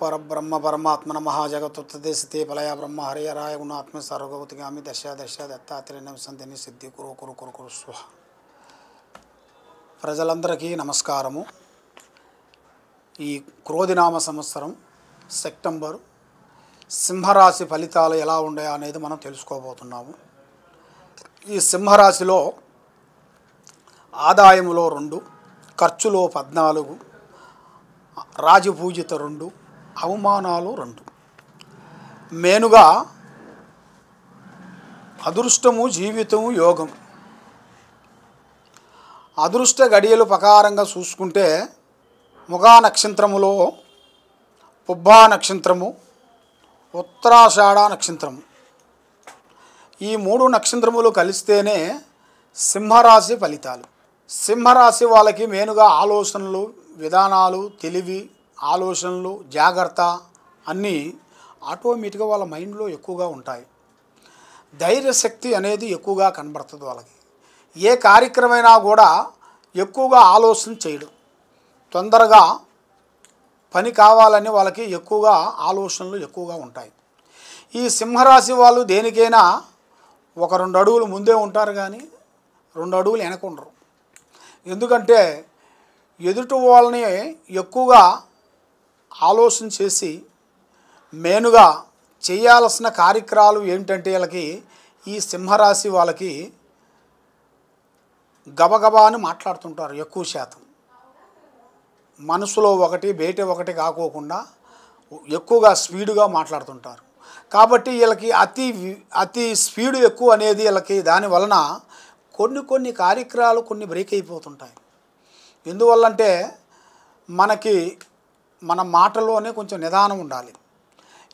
परब्रह्म परमात्मन महाजगत्तुत्तदेशते पलया ब्रह्म हरिहराय गुणात्म सर्वगौतिगामी दश दश दत्तात्रेय संधिని సిద్ధి కురు కురు కురు కురు స్వ. ప్రజలందరికీ నమస్కారము. ఈ క్రోధినామ సంవత్సరం సెప్టెంబర్ సింహరాశి ఫలితాలు ఎలా ఉన్నాయో అనేది మనం తెలుసుకోబోతున్నాము. ఈ సింహరాశిలో ఆదాయములో 2, ఖర్చులో 14, రాజపూజిత 2, అవమానాలు 2. మేనుగా అదృష్టము, జీవితము, యోగం. అదృష్ట గడియలు ప్రకారంగా చూసుకుంటే ముగా నక్షత్రములో పుబ్బా నక్షత్రము, ఉత్తరాషాఢ నక్షత్రము, ఈ 3 నక్షత్రములు కలిస్తేనే సింహరాశి ఫలితాలు. సింహరాశి వాళ్ళకి మేనుగా ఆలోచనలు, విధానాలు, తెలివి, ఆలోచనలు, జాగ్రత్త అన్నీ ఆటోమేటిక్గా వాళ్ళ మైండ్లో ఎక్కువగా ఉంటాయి. ధైర్యశక్తి అనేది ఎక్కువగా కనబడుతుంది వాళ్ళకి. ఏ కార్యక్రమైనా కూడా ఎక్కువగా ఆలోచన చేయడం, తొందరగా పని కావాలని వాళ్ళకి ఎక్కువగా ఆలోచనలు ఎక్కువగా ఉంటాయి. ఈ సింహరాశి వాళ్ళు దేనికైనా ఒక 2 అడుగులు ముందే ఉంటారు, కానీ 2 అడుగులు వెనక ఉండరు. ఎందుకంటే ఎదుటి వాళ్ళని ఎక్కువగా ఆలోచన చేసి మేనుగా చేయాల్సిన కార్యక్రమాలు ఏంటంటే వీళ్ళకి, ఈ సింహరాశి వాళ్ళకి గబగబా అని మాట్లాడుతుంటారు. ఎక్కువ శాతం మనసులో ఒకటి బయట ఒకటి కాకోకుండా ఎక్కువగా స్పీడ్గా మాట్లాడుతుంటారు. కాబట్టి వీళ్ళకి అతి స్పీడ్ ఎక్కువ అనేది వీళ్ళకి. దానివలన కొన్ని కార్యక్రమాలు బ్రేక్ అయిపోతుంటాయి. ఎందువల్లంటే మనకి మన మాటలోనే కొంచెం నిదానం ఉండాలి.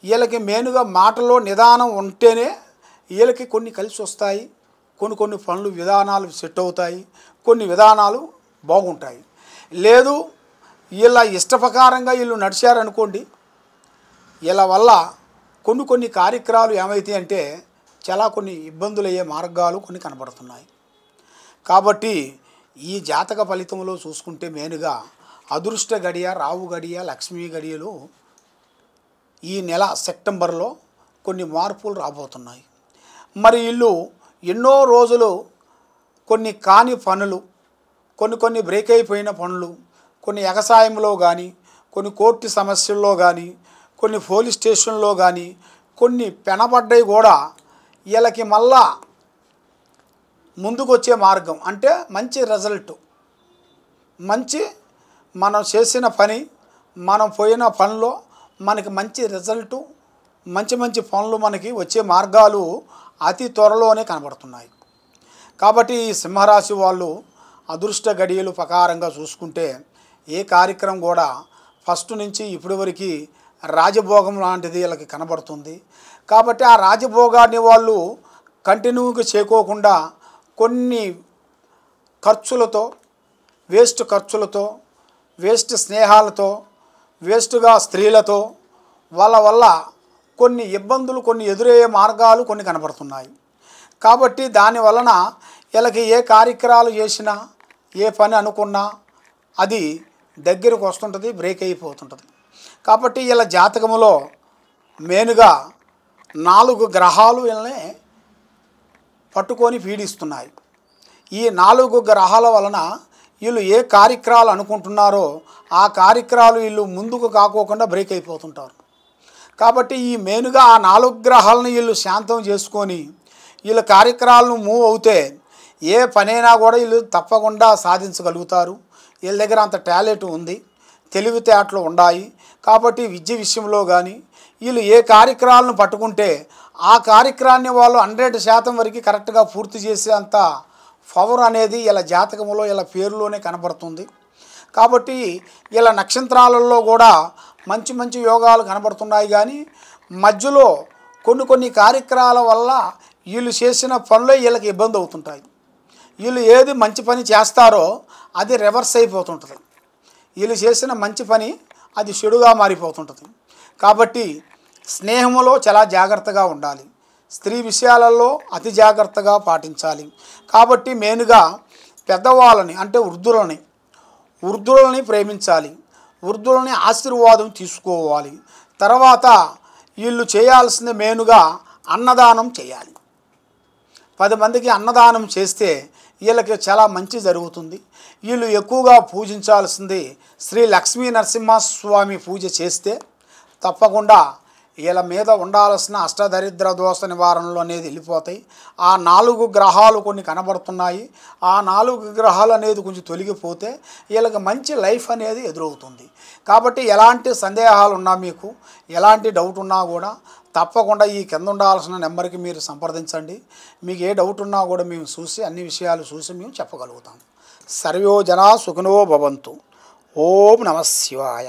వీళ్ళకి మెయిన్గా మాటలో నిదానం ఉంటేనే వీళ్ళకి కొన్ని కలిసి వస్తాయి. కొన్ని పనులు విధానాలు సెట్ అవుతాయి, కొన్ని విధానాలు బాగుంటాయి. లేదు వీళ్ళ ఇష్టప్రకారంగా వీళ్ళు నడిచారనుకోండి, వీళ్ళ వల్ల కొన్ని కార్యక్రమాలు ఏమవుతాయి అంటే చాలా కొన్ని ఇబ్బందులు అయ్యే మార్గాలు కొన్ని కనబడుతున్నాయి. కాబట్టి ఈ జాతక ఫలితంలో చూసుకుంటే మెయిన్గా అదృష్ట గడియ, రావు గడియ, లక్ష్మీ గడియలు ఈ నెల సెప్టెంబర్లో కొన్ని మార్పులు రాబోతున్నాయి. మరి వీళ్ళు ఎన్నో రోజులు కొన్ని కాని పనులు, కొన్ని బ్రేక్ అయిపోయిన పనులు, కొన్ని ఎగసాయంలో కానీ, కొన్ని కోర్టు సమస్యల్లో కానీ, కొన్ని పోలీస్ స్టేషన్లో కానీ కొన్ని పెనబడ్డాయి కూడా వీళ్ళకి మళ్ళా ముందుకు వచ్చే మార్గం అంటే మంచి రిజల్ట్, మంచి మనం చేసిన పని, మనం పోయిన పనిలో మనకి మంచి రిజల్టు, మంచి పనులు మనకి వచ్చే మార్గాలు అతి త్వరలోనే కనబడుతున్నాయి. కాబట్టి ఈ సింహరాశి వాళ్ళు అదృష్ట గడియలు ప్రకారంగా చూసుకుంటే ఏ కార్యక్రమం కూడా ఫస్ట్ నుంచి ఇప్పటి వరకు రాజభోగం లాంటిది వీళ్ళకి కనబడుతుంది. కాబట్టి ఆ రాజభోగాన్ని వాళ్ళు కంటిన్యూగా చేయకోకుండా కొన్ని ఖర్చులతో, వేస్ట్ ఖర్చులతో, వేస్ట్ స్నేహాలతో, వేస్ట్గా స్త్రీలతో వాళ్ళ వల్ల కొన్ని ఇబ్బందులు, కొన్ని ఎదురయ్యే మార్గాలు కొన్ని కనబడుతున్నాయి. కాబట్టి దాని వలన వీళ్ళకి ఏ కార్యక్రమాలు చేసినా, ఏ పని అనుకున్నా అది దగ్గరకు వస్తుంటుంది, బ్రేక్ అయిపోతుంటుంది. కాబట్టి వీళ్ళ జాతకములో మెయిన్గా 4 గ్రహాలు వీళ్ళని పట్టుకొని పీడిస్తున్నాయి. ఈ 4 గ్రహాల వలన వీళ్ళు ఏ కార్యక్రమాలు అనుకుంటున్నారో ఆ కార్యక్రమాలు వీళ్ళు ముందుకు కాకోకుండా బ్రేక్ అయిపోతుంటారు. కాబట్టి ఈ మెయిన్గా ఆ 4 గ్రహాలను వీళ్ళు శాంతం చేసుకొని వీళ్ళ కార్యక్రమాలను మూవ్ అవుతే ఏ పనైనా కూడా వీళ్ళు తప్పకుండా సాధించగలుగుతారు. వీళ్ళ దగ్గర అంత టాలెంట్ ఉంది, తెలివితేటలు ఉన్నాయి. కాబట్టి విద్య విషయంలో కానీ వీళ్ళు ఏ కార్యక్రమాలను పట్టుకుంటే ఆ కార్యక్రమాన్ని వాళ్ళు 100% వరకు కరెక్ట్గా పూర్తి చేసే అంత పవర్ అనేది వీళ్ళ జాతకంలో వీళ్ళ పేరులోనే కనబడుతుంది. కాబట్టి వీళ్ళ నక్షత్రాలలో కూడా మంచి యోగాలు కనబడుతున్నాయి. కానీ మధ్యలో కొన్ని కార్యక్రమాల వల్ల వీళ్ళు చేసిన పనులే వీళ్ళకి ఇబ్బంది అవుతుంటాయి. వీళ్ళు ఏది మంచి పని చేస్తారో అది రివర్స్ అయిపోతుంటుంది. వీళ్ళు చేసిన మంచి పని అది చెడుగా మారిపోతుంటుంది. కాబట్టి స్నేహంలో చాలా జాగ్రత్తగా ఉండాలి. స్త్రీ విషయాలలో అతి జాగ్రత్తగా పాటించాలి. కాబట్టి మెయిన్గా పెద్దవాళ్ళని అంటే వృద్ధులని ప్రేమించాలి. వృద్ధులని ఆశీర్వాదం తీసుకోవాలి. తర్వాత వీళ్ళు చేయాల్సింది మెయిన్గా అన్నదానం చేయాలి. 10 మందికి అన్నదానం చేస్తే వీళ్ళకి చాలా మంచి జరుగుతుంది. వీళ్ళు ఎక్కువగా పూజించాల్సింది శ్రీ లక్ష్మీ నరసింహస్వామి పూజ చేస్తే తప్పకుండా వీళ్ళ మీద ఉండాల్సిన అష్టదరిద్ర దోష నివారణలు అనేది వెళ్ళిపోతాయి. ఆ 4 గ్రహాలు కొన్ని కనబడుతున్నాయి. ఆ 4 గ్రహాలు అనేది కొంచెం తొలగిపోతే వీళ్ళకి మంచి లైఫ్ అనేది ఎదురవుతుంది. కాబట్టి ఎలాంటి సందేహాలు ఉన్నా, మీకు ఎలాంటి డౌట్ ఉన్నా కూడా తప్పకుండా ఈ కింద ఉండాల్సిన నెంబర్కి మీరు సంప్రదించండి. మీకు ఏ డౌట్ ఉన్నా కూడా మేము చూసి అన్ని విషయాలు చూసి మేము చెప్పగలుగుతాం. సర్వో జనా సుఖినో భవంతు. ఓం నమః శివాయ.